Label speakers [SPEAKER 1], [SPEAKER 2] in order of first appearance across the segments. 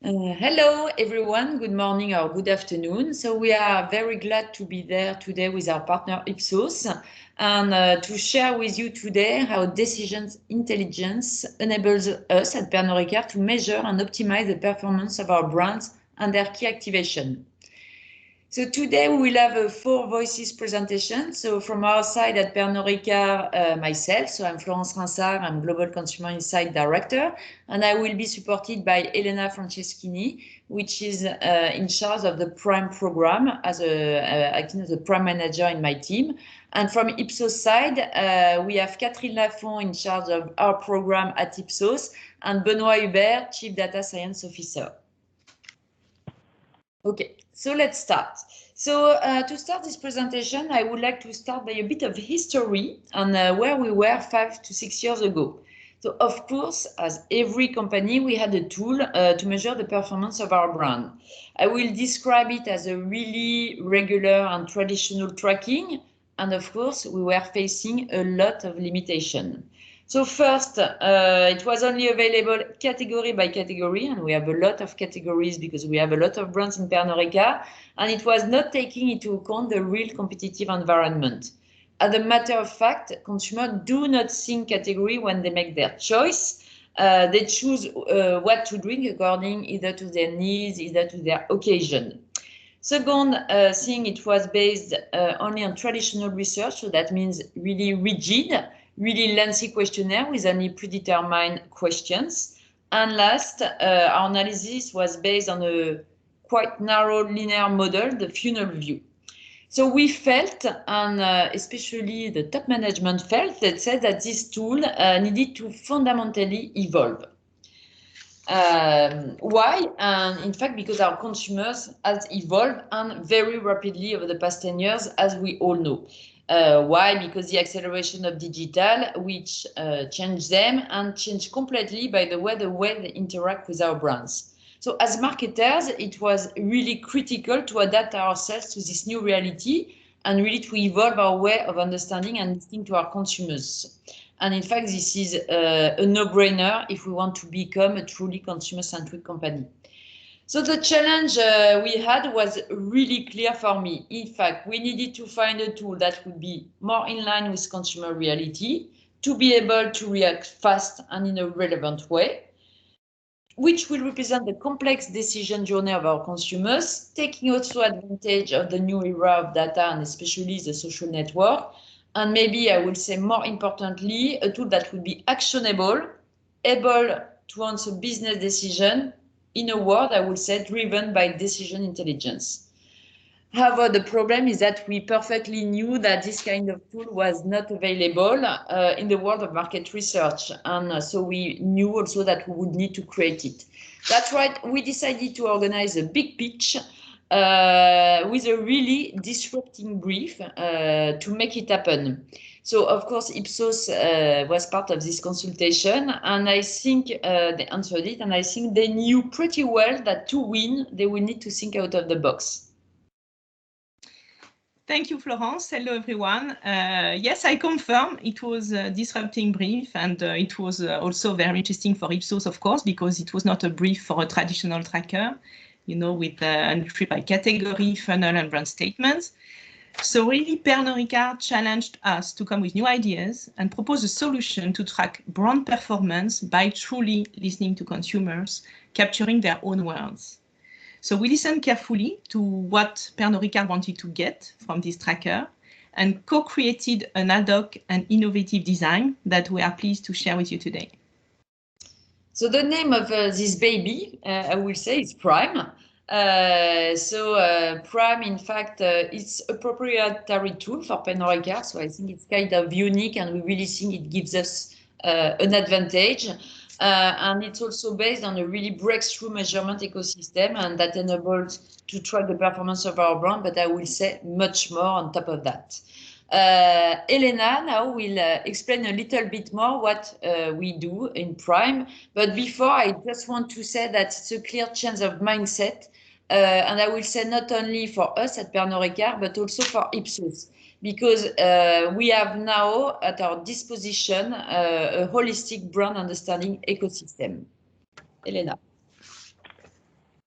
[SPEAKER 1] Hello, everyone. Good morning or good afternoon. So we are very glad to be there today with our partner Ipsos and to share with you today how decisions intelligence enables us at Pernod Ricard to measure and optimize the performance of our brands and their key activation. So today we will have a four voices presentation. So from our side at Pernod Ricard, myself, so I'm Florence Rinsard, I'm Global Consumer Insight Director, and I will be supported by Elena Franceschini, which is in charge of the Prime program acting as a Prime Manager in my team. And from Ipsos side, we have Catherine Lafont in charge of our program at Ipsos and Benoît Hubert, Chief Data Science Officer. Okay, so let's start. So to start this presentation, I would like to start by a bit of history on where we were 5 to 6 years ago. So of course, as every company, we had a tool to measure the performance of our brand. I will describe it as a really regular and traditional tracking. And of course, we were facing a lot of limitation. So first, it was only available category by category, and we have a lot of categories because we have a lot of brands in Pernod Ricard, and it was not taking into account the real competitive environment. As a matter of fact, consumers do not think category when they make their choice. They choose what to drink according either to their needs, either to their occasion. Second thing, it was based only on traditional research, so that means really rigid, really lengthy questionnaire with only predetermined questions. And last, our analysis was based on a quite narrow linear model, the funnel view. So we felt, and especially the top management felt, that said that this tool needed to fundamentally evolve. Why? And in fact, because our consumers has evolved and very rapidly over the past 10 years, as we all know. Why? Because the acceleration of digital, which changed them and changed completely by the way they interact with our brands. So as marketers, it was really critical to adapt ourselves to this new reality and really to evolve our way of understanding and listening to our consumers. And in fact, this is a no-brainer if we want to become a truly consumer-centric company. So the challenge we had was really clear for me. In fact, we needed to find a tool that would be more in line with consumer reality, to be able to react fast and in a relevant way, which will represent the complex decision journey of our consumers, taking also advantage of the new era of data and especially the social network. And maybe I will say more importantly, a tool that would be actionable, able to answer business decision, in a word, I would say driven by decision intelligence. However, the problem is that we perfectly knew that this kind of tool was not available in the world of market research. And so we knew also that we would need to create it. That's right, we decided to organize a big pitch with a really disrupting brief to make it happen. So, of course, Ipsos was part of this consultation, and I think they answered it, and I think they knew pretty well that to win, they will need to think out of the box.
[SPEAKER 2] Thank you, Florence. Hello, everyone. Yes, I confirm it was a disrupting brief, and it was also very interesting for Ipsos, of course, because it was not a brief for a traditional tracker, you know, with entry by category, funnel, and brand statements. So really, Pernod Ricard challenged us to come with new ideas and propose a solution to track brand performance by truly listening to consumers, capturing their own words. So we listened carefully to what Pernod Ricard wanted to get from this tracker and co-created an ad hoc and innovative design that we are pleased to share with you today.
[SPEAKER 1] So the name of this baby, I will say, is Prime. Prime, in fact, it's a proprietary tool for Pernod Ricard, so I think it's kind of unique, and we really think it gives us an advantage. And it's also based on a really breakthrough measurement ecosystem, and that enables to track the performance of our brand, but I will say much more on top of that. Elena now will explain a little bit more what we do in Prime. But before, I just want to say that it's a clear change of mindset. And I will say not only for us at Pernod Ricard, but also for Ipsos, because we have now at our disposition a holistic brand understanding ecosystem. Elena.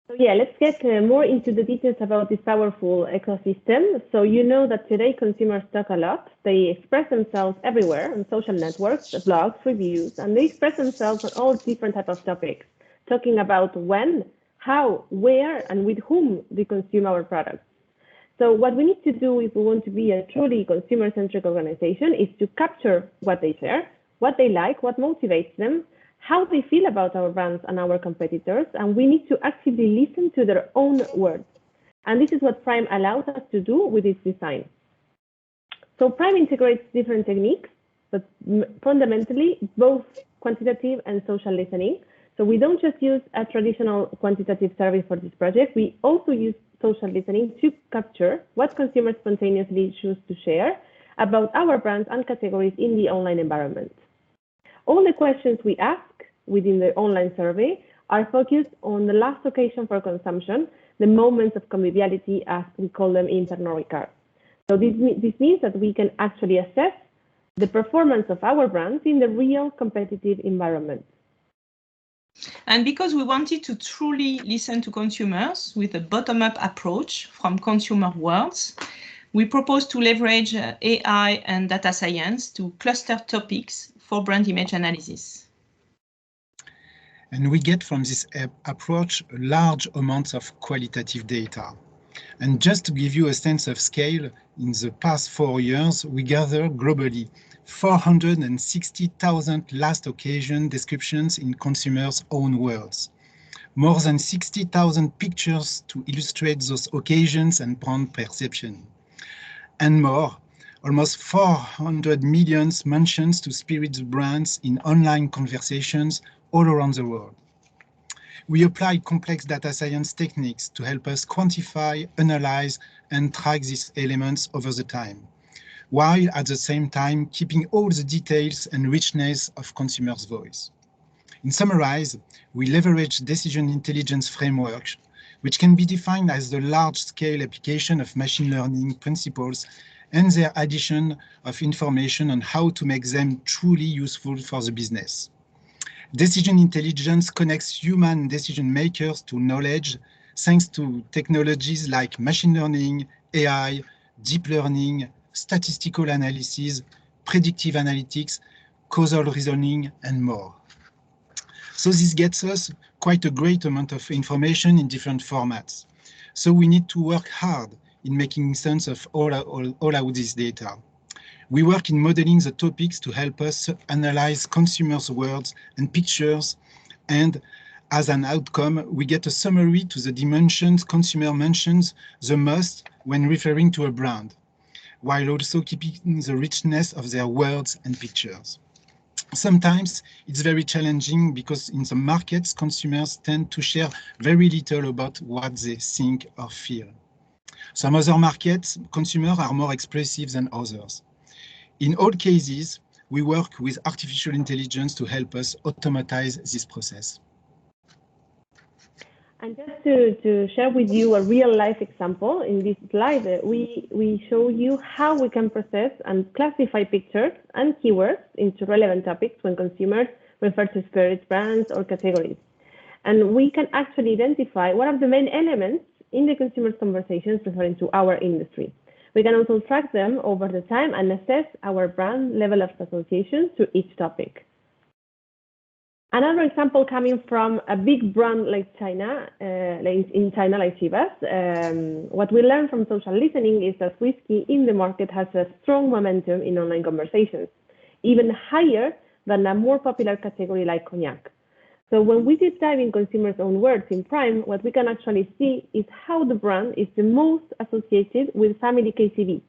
[SPEAKER 3] So yeah, let's get more into the details about this powerful ecosystem. So you know that today consumers talk a lot. They express themselves everywhere on social networks, blogs, reviews, and they express themselves on all different types of topics, talking about when, how, where, and with whom they consume our products. So what we need to do if we want to be a truly consumer-centric organization is to capture what they share, what they like, what motivates them, how they feel about our brands and our competitors, and we need to actively listen to their own words. And this is what Prime allows us to do with its design. So Prime integrates different techniques, but fundamentally both quantitative and social listening. So we don't just use a traditional quantitative survey for this project, we also use social listening to capture what consumers spontaneously choose to share about our brands and categories in the online environment. All the questions we ask within the online survey are focused on the last occasion for consumption, the moments of conviviality, as we call them in Pernod Ricard. So this means that we can actually assess the performance of our brands in the real competitive environment.
[SPEAKER 2] And because we wanted to truly listen to consumers with a bottom-up approach from consumer words, we propose to leverage AI and data science to cluster topics for brand image analysis.
[SPEAKER 4] And we get from this approach large amounts of qualitative data. And just to give you a sense of scale, in the past 4 years, we gathered globally 460,000 last occasion descriptions in consumers' own words. More than 60,000 pictures to illustrate those occasions and brand perception. And more, almost 400 million mentions to spirit brands in online conversations all around the world. We apply complex data science techniques to help us quantify, analyze, and track these elements over the time, while at the same time keeping all the details and richness of consumers' voice. In summarize, we leverage decision intelligence frameworks, which can be defined as the large-scale application of machine learning principles and their addition of information on how to make them truly useful for the business. Decision intelligence connects human decision makers to knowledge thanks to technologies like machine learning, AI, deep learning, statistical analysis, predictive analytics, causal reasoning, and more. So this gets us quite a great amount of information in different formats. So we need to work hard in making sense of all of this data. We work in modeling the topics to help us analyze consumers' words and pictures, and as an outcome, we get a summary to the dimensions consumer mentions the most when referring to a brand, while also keeping the richness of their words and pictures. Sometimes it's very challenging because in some markets, consumers tend to share very little about what they think or feel. Some other markets, consumers are more expressive than others. In all cases, we work with artificial intelligence to help us automatize this process.
[SPEAKER 3] And just to share with you a real-life example, in this slide, we show you how we can process and classify pictures and keywords into relevant topics when consumers refer to spirits brands or categories. And we can actually identify what are the main elements in the consumer's conversations referring to our industry. We can also track them over the time and assess our brand level of association to each topic. Another example coming from a big brand like China, in China like Chivas, what we learned from social listening is that whiskey in the market has a strong momentum in online conversations, even higher than a more popular category like cognac. So when we deep dive in consumers' own words in Prime, what we can actually see is how the brand is the most associated with family KCV,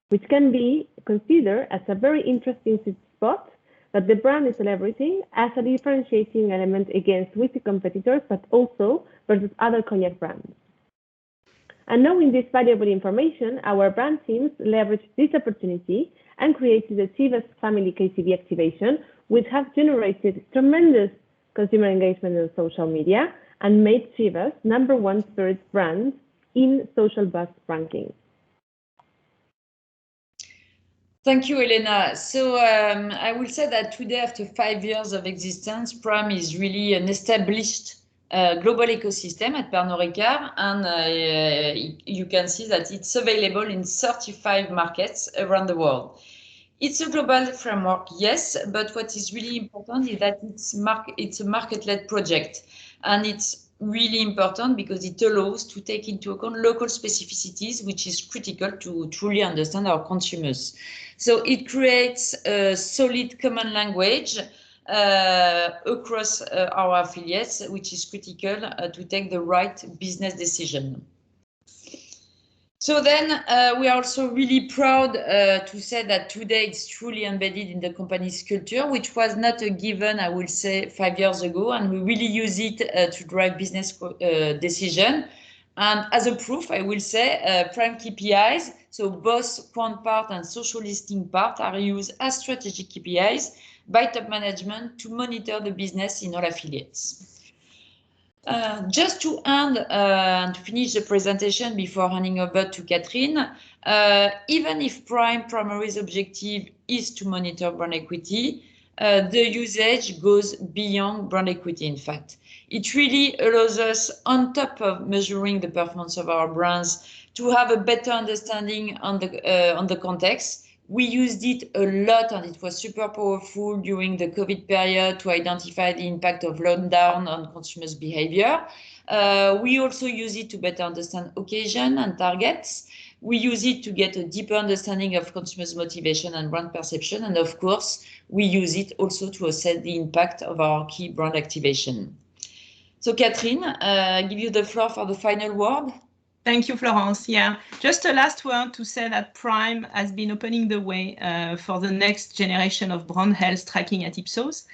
[SPEAKER 3] which can be considered as a very interesting spot that the brand is celebrating as a differentiating element against whiskey competitors, but also versus other cognac brands. And knowing this valuable information, our brand teams leveraged this opportunity and created the Chivas Family KCV activation, which has generated tremendous consumer engagement on social media and made Chivas #1 spirits brand in social buzz rankings.
[SPEAKER 1] Thank you, Elena. So I will say that today, after 5 years of existence, Prime is really an established global ecosystem at Pernod Ricard, and you can see that it's available in 35 markets around the world. It's a global framework, yes, but what is really important is that it's a market-led project, and it's really important because it allows to take into account local specificities, which is critical to truly understand our consumers. So it creates a solid common language across our affiliates, which is critical to take the right business decision. So then we are also really proud to say that today it's truly embedded in the company's culture, which was not a given, I will say, 5 years ago, and we really use it to drive business decision. And as a proof, I will say prime KPIs, so both quant part and social listing part are used as strategic KPIs by top management to monitor the business in all affiliates. Just to end and to finish the presentation before handing over to Catherine, even if Prime primary objective is to monitor brand equity, the usage goes beyond brand equity, in fact. It really allows us, on top of measuring the performance of our brands, to have a better understanding on the context. We used it a lot, and it was super powerful during the COVID period to identify the impact of lockdown on consumers' behavior. We also use it to better understand occasion and targets. We use it to get a deeper understanding of consumers' motivation and brand perception. And of course, we use it also to assess the impact of our key brand activation. So Catherine, I give you the floor for the final word.
[SPEAKER 2] Thank you, Florence. Yeah, just a last word to say that Prime has been opening the way for the next generation of brand health tracking at Ipsos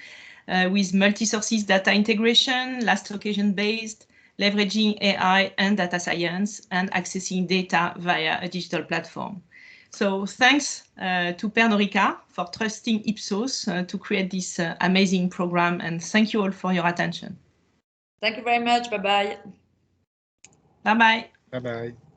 [SPEAKER 2] with multi-sources data integration, last occasion based, leveraging AI and data science, and accessing data via a digital platform. So thanks to Pernod Ricard for trusting Ipsos to create this amazing program, and thank you all for your attention.
[SPEAKER 1] Thank you very much. Bye-bye.
[SPEAKER 2] Bye-bye.
[SPEAKER 4] Bye-bye.